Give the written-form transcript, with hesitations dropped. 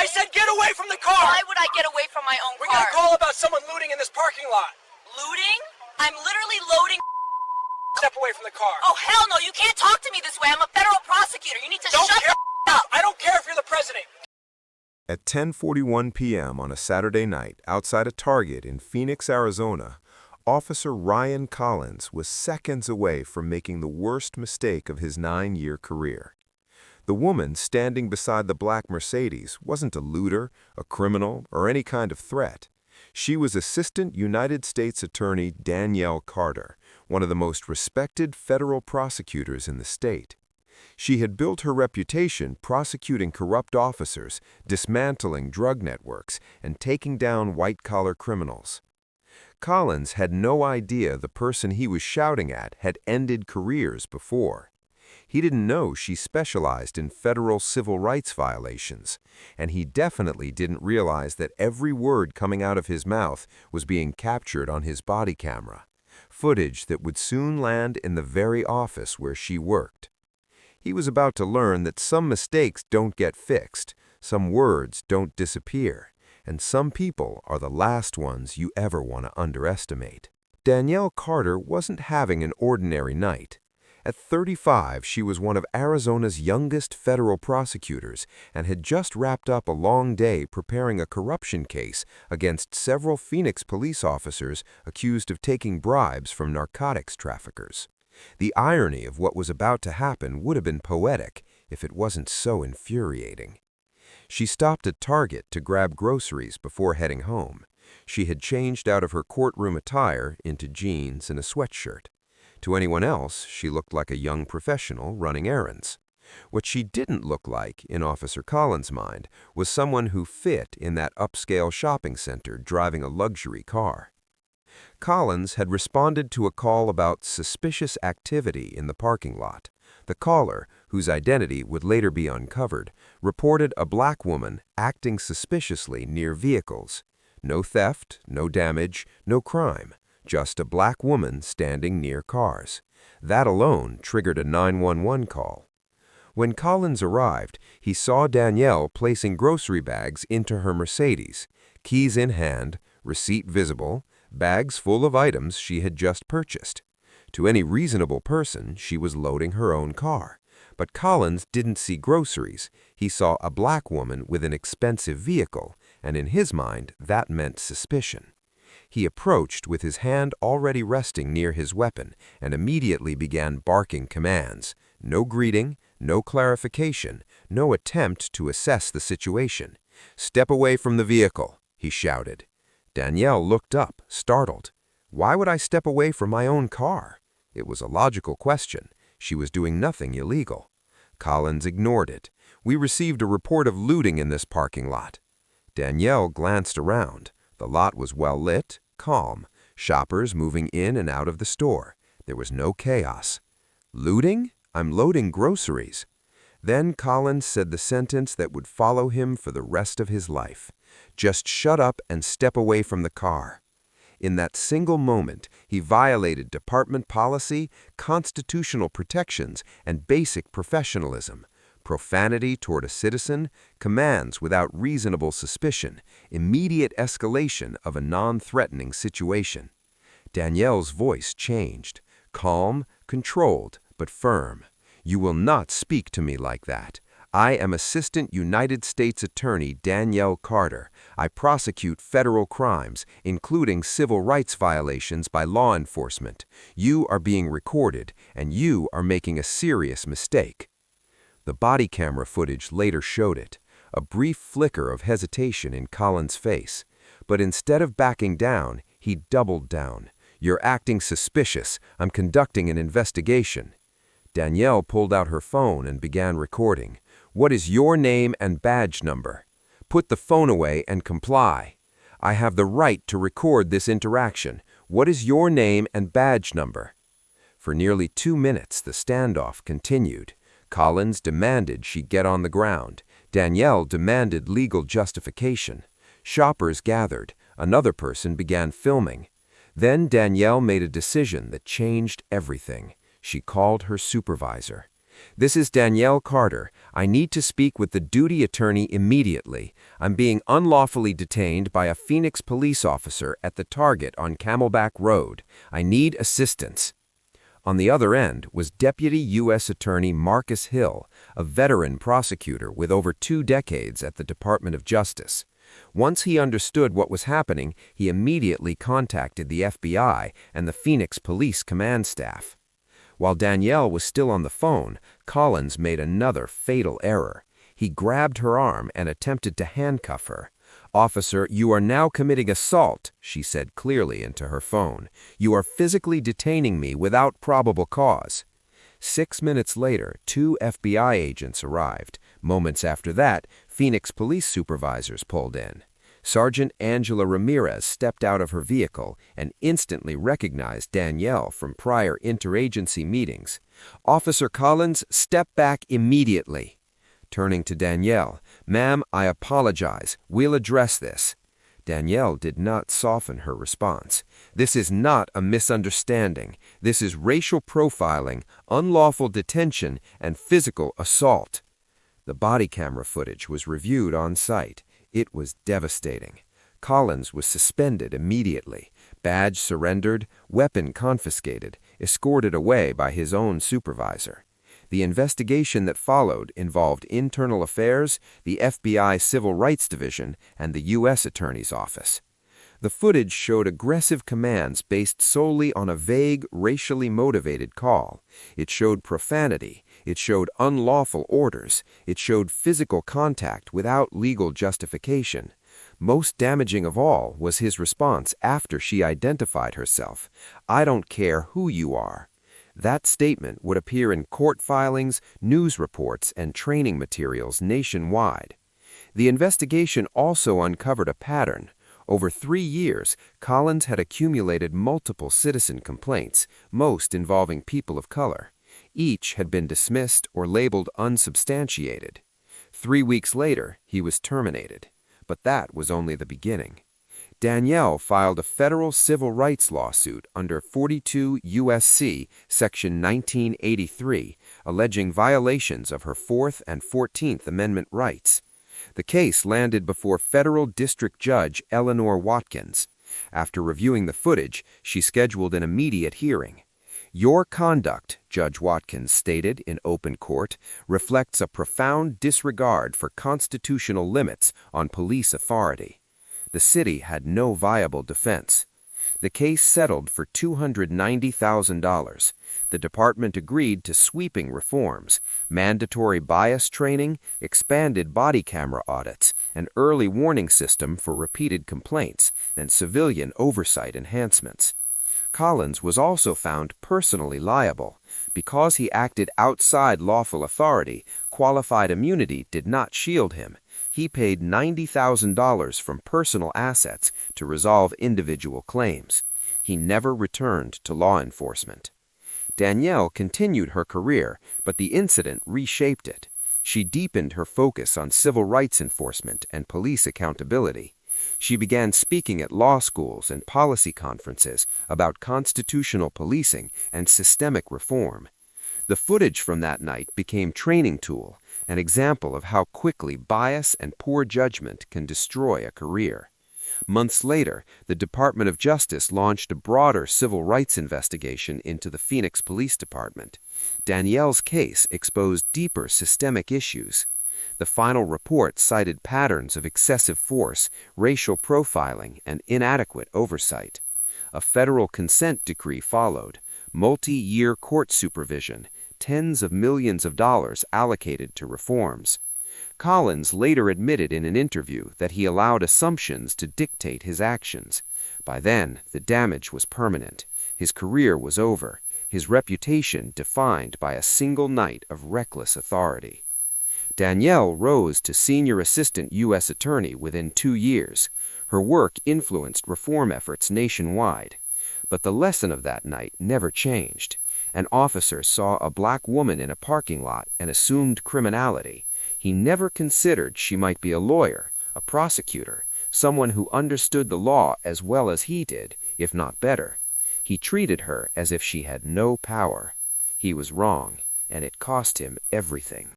I said get away from the car! Why would I get away from my own car? We got a call about someone looting in this parking lot. Looting? I'm literally loading. Step away from the car. Oh, hell no, you can't talk to me this way. I'm a federal prosecutor. You need to shut the up. I don't care if you're the president. At 10:41 p.m. on a Saturday night outside a Target in Phoenix, Arizona, Officer Ryan Collins was seconds away from making the worst mistake of his 9-year career. The woman standing beside the black Mercedes wasn't a looter, a criminal, or any kind of threat. She was Assistant United States Attorney Danielle Carter, one of the most respected federal prosecutors in the state. She had built her reputation prosecuting corrupt officers, dismantling drug networks, and taking down white-collar criminals. Collins had no idea the person he was shouting at had ended careers before. He didn't know she specialized in federal civil rights violations, and he definitely didn't realize that every word coming out of his mouth was being captured on his body camera, footage that would soon land in the very office where she worked. He was about to learn that some mistakes don't get fixed, some words don't disappear, and some people are the last ones you ever want to underestimate. Danielle Carter wasn't having an ordinary night. At 35, she was one of Arizona's youngest federal prosecutors and had just wrapped up a long day preparing a corruption case against several Phoenix police officers accused of taking bribes from narcotics traffickers. The irony of what was about to happen would have been poetic if it wasn't so infuriating. She stopped at Target to grab groceries before heading home. She had changed out of her courtroom attire into jeans and a sweatshirt. To anyone else, she looked like a young professional running errands. What she didn't look like, in Officer Collins' mind, was someone who fit in that upscale shopping center driving a luxury car. Collins had responded to a call about suspicious activity in the parking lot. The caller, whose identity would later be uncovered, reported a black woman acting suspiciously near vehicles. No theft, no damage, no crime. Just a black woman standing near cars. That alone triggered a 911 call. When Collins arrived, he saw Danielle placing grocery bags into her Mercedes, keys in hand, receipt visible, bags full of items she had just purchased. To any reasonable person, she was loading her own car. But Collins didn't see groceries. He saw a black woman with an expensive vehicle, and in his mind, that meant suspicion. He approached with his hand already resting near his weapon and immediately began barking commands. No greeting, no clarification, no attempt to assess the situation. "Step away from the vehicle," he shouted. Danielle looked up, startled. Why would I step away from my own car? It was a logical question. She was doing nothing illegal. Collins ignored it. "We received a report of looting in this parking lot." Danielle glanced around. The lot was well lit, calm, shoppers moving in and out of the store. There was no chaos. "Looting? I'm loading groceries." Then Collins said the sentence that would follow him for the rest of his life. "Just shut up and step away from the car." In that single moment, he violated department policy, constitutional protections, and basic professionalism. Profanity toward a citizen, commands without reasonable suspicion, immediate escalation of a non-threatening situation. Danielle's voice changed, calm, controlled, but firm. "You will not speak to me like that. I am Assistant United States Attorney Danielle Carter. I prosecute federal crimes, including civil rights violations by law enforcement. You are being recorded, and you are making a serious mistake." The body camera footage later showed it, a brief flicker of hesitation in Collins' face. But instead of backing down, he doubled down. "You're acting suspicious. I'm conducting an investigation." Danielle pulled out her phone and began recording. "What is your name and badge number? Put the phone away and comply. I have the right to record this interaction. What is your name and badge number?" For nearly 2 minutes, the standoff continued. Collins demanded she get on the ground. Danielle demanded legal justification. Shoppers gathered. Another person began filming. Then Danielle made a decision that changed everything. She called her supervisor. "This is Danielle Carter. I need to speak with the duty attorney immediately. I'm being unlawfully detained by a Phoenix police officer at the Target on Camelback Road. I need assistance." On the other end was Deputy U.S. Attorney Marcus Hill, a veteran prosecutor with over 2 decades at the Department of Justice. Once he understood what was happening, he immediately contacted the FBI and the Phoenix Police Command Staff. While Danielle was still on the phone, Collins made another fatal error. He grabbed her arm and attempted to handcuff her. "Officer, you are now committing assault," she said clearly into her phone. "You are physically detaining me without probable cause." 6 minutes later, 2 FBI agents arrived. Moments after that, Phoenix police supervisors pulled in. Sergeant Angela Ramirez stepped out of her vehicle and instantly recognized Danielle from prior interagency meetings. "Officer Collins, step back immediately." Turning to Danielle, "Ma'am, I apologize. We'll address this." Danielle did not soften her response. "This is not a misunderstanding. This is racial profiling, unlawful detention, and physical assault." The body camera footage was reviewed on site. It was devastating. Collins was suspended immediately, badge surrendered, weapon confiscated, escorted away by his own supervisor. The investigation that followed involved internal affairs, the FBI Civil Rights Division, and the U.S. Attorney's Office. The footage showed aggressive commands based solely on a vague, racially motivated call. It showed profanity. It showed unlawful orders. It showed physical contact without legal justification. Most damaging of all was his response after she identified herself. "I don't care who you are." That statement would appear in court filings, news reports, and training materials nationwide. The investigation also uncovered a pattern. Over 3 years, Collins had accumulated multiple citizen complaints, most involving people of color. Each had been dismissed or labeled unsubstantiated. 3 weeks later, he was terminated. But that was only the beginning. Danielle filed a federal civil rights lawsuit under 42 U.S.C. Section 1983, alleging violations of her 4th and 14th Amendment rights. The case landed before federal district judge Eleanor Watkins. After reviewing the footage, she scheduled an immediate hearing. "Your conduct," Judge Watkins stated in open court, "reflects a profound disregard for constitutional limits on police authority." The city had no viable defense. The case settled for $290,000. The department agreed to sweeping reforms, mandatory bias training, expanded body camera audits, an early warning system for repeated complaints, and civilian oversight enhancements. Collins was also found personally liable. Because he acted outside lawful authority, qualified immunity did not shield him. He paid $90,000 from personal assets to resolve individual claims. He never returned to law enforcement. Danielle continued her career, but the incident reshaped it. She deepened her focus on civil rights enforcement and police accountability. She began speaking at law schools and policy conferences about constitutional policing and systemic reform. The footage from that night became training tool, an example of how quickly bias and poor judgment can destroy a career. Months later, the Department of Justice launched a broader civil rights investigation into the Phoenix Police Department. Danielle's case exposed deeper systemic issues. The final report cited patterns of excessive force, racial profiling, and inadequate oversight. A federal consent decree followed, multi-year court supervision, tens of millions of dollars allocated to reforms. Collins later admitted in an interview that he allowed assumptions to dictate his actions. By then, the damage was permanent. His career was over, his reputation defined by a single night of reckless authority. Danielle rose to senior assistant U.S. attorney within 2 years. Her work influenced reform efforts nationwide. But the lesson of that night never changed. An officer saw a black woman in a parking lot and assumed criminality. He never considered she might be a lawyer, a prosecutor, someone who understood the law as well as he did, if not better. He treated her as if she had no power. He was wrong, and it cost him everything.